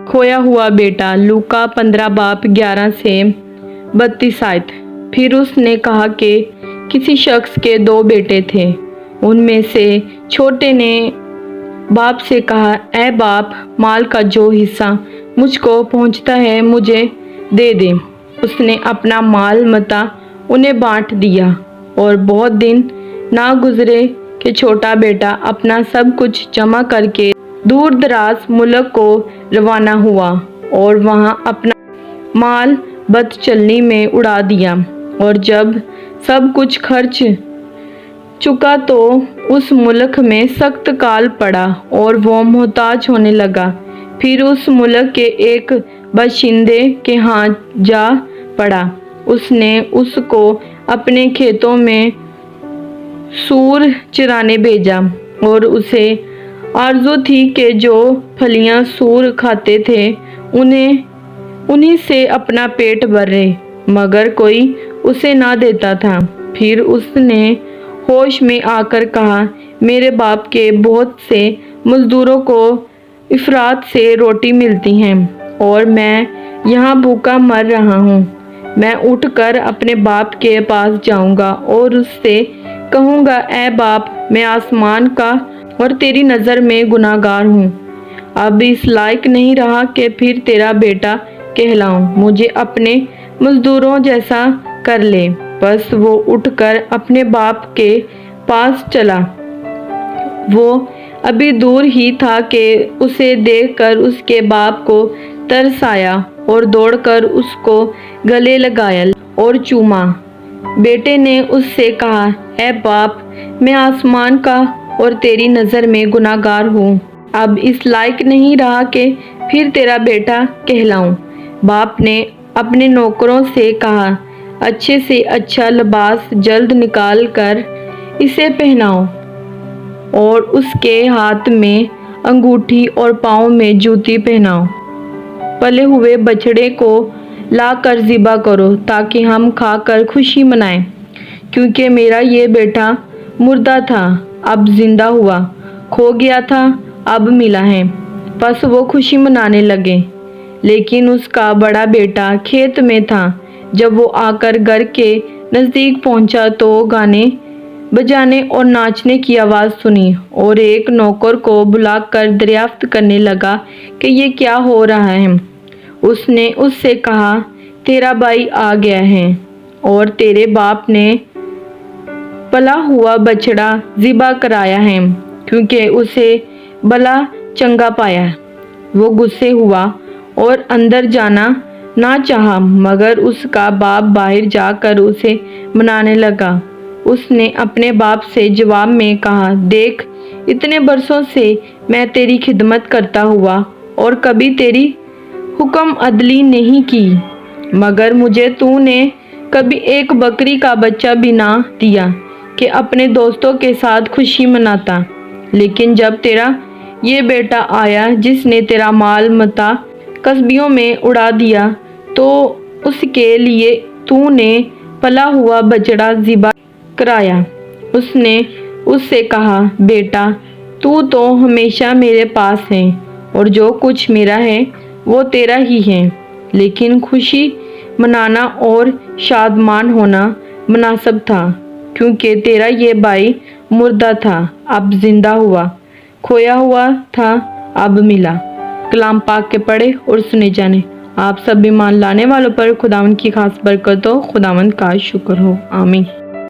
खोया हुआ बेटा, लूका 15 बाब 11 से 32 आयत। फिर उसने कहा कि किसी शख्स के 2 बेटे थे। उनमें से छोटे ने बाप से कहा, ऐ बाप, माल का जो हिस्सा मुझको पहुंचता है मुझे दे दे। उसने अपना माल मता उन्हें बांट दिया। और बहुत दिन ना गुजरे कि छोटा बेटा अपना सब कुछ जमा करके दूर दराज मुल्क को रवाना हुआ और वहाँ अपना माल बदचलनी में उड़ा दिया। और जब सब कुछ खर्च चुका तो उस मुल्क में सख्त काल पड़ा और वो मोहताज होने लगा। फिर उस मुल्क के एक बाशिंदे के यहाँ जा पड़ा। उसने उसको अपने खेतों में सूर चराने भेजा और उसे आरज़ू थी कि जो फलियां सूर खाते थे उन्हीं से अपना पेट भरे, मगर कोई उसे ना देता था। फिर उसने होश में आकर कहा, मेरे बाप के बहुत से मजदूरों को इफरात से रोटी मिलती हैं और मैं यहाँ भूखा मर रहा हूँ। मैं उठकर अपने बाप के पास जाऊँगा और उससे कहूँगा, ऐ बाप, मैं आसमान का और तेरी नज़र में गुनाहगार हूँ। अब इस लायक नहीं रहा कि फिर तेरा बेटा कहलाऊँ। मुझे अपने मजदूरों जैसा कर ले। बस वो उठकर अपने बाप के पास चला। वो अभी दूर ही था कि उसे देखकर उसके बाप को तरस आया और दौड़कर उसको गले लगाया और चूमा। बेटे ने उससे कहा, ऐ बाप, मैं आसमान का और तेरी नज़र में गुनाहगार हूँ। अब इस लायक नहीं रहा कि फिर तेरा बेटा कहलाऊँ। बाप ने अपने नौकरों से कहा, अच्छे से अच्छा लिबास जल्द निकाल कर इसे पहनाओ और उसके हाथ में अंगूठी और पाँव में जूती पहनाओ। पले हुए बछड़े को ला कर ज़िबा करो ताकि हम खाकर खुशी मनाएं, क्योंकि मेरा ये बेटा मुर्दा था, अब जिंदा हुआ, खो गया था, अब मिला है। बस वो खुशी मनाने लगे। लेकिन उसका बड़ा बेटा खेत में था। जब वो आकर घर के नज़दीक पहुंचा तो गाने बजाने और नाचने की आवाज़ सुनी और एक नौकर को बुलाकर दरियाफ्त करने लगा कि ये क्या हो रहा है। उसने उससे कहा, तेरा भाई आ गया है और तेरे बाप ने पला हुआ बछड़ा ज़िबा कराया है, क्योंकि उसे भला चंगा पाया। वो गुस्से हुआ और अंदर जाना ना चाहा, मगर उसका बाप बाहर जाकर उसे मनाने लगा। उसने अपने बाप से जवाब में कहा, देख, इतने बरसों से मैं तेरी खिदमत करता हुआ और कभी तेरी हुक्म अदली नहीं की, मगर मुझे तूने कभी एक बकरी का बच्चा भी ना दिया कि अपने दोस्तों के साथ खुशी मनाता। लेकिन जब तेरा ये बेटा आया जिसने तेरा माल मता कस्बियों में उड़ा दिया, तो उसके लिए तूने पला हुआ बछड़ा ज़िबा कराया। उसने उससे कहा, बेटा, तू तो हमेशा मेरे पास है और जो कुछ मेरा है वो तेरा ही है, लेकिन खुशी मनाना और शादमान होना मुनासिब था, क्योंकि तेरा ये भाई मुर्दा था, अब जिंदा हुआ, खोया हुआ था, अब मिला। कलाम पाक के पढ़े और सुने जाने। आप सब ईमान लाने वालों पर खुदावंद की खास बरकत हो। खुदावंद का शुक्र हो। आमीन।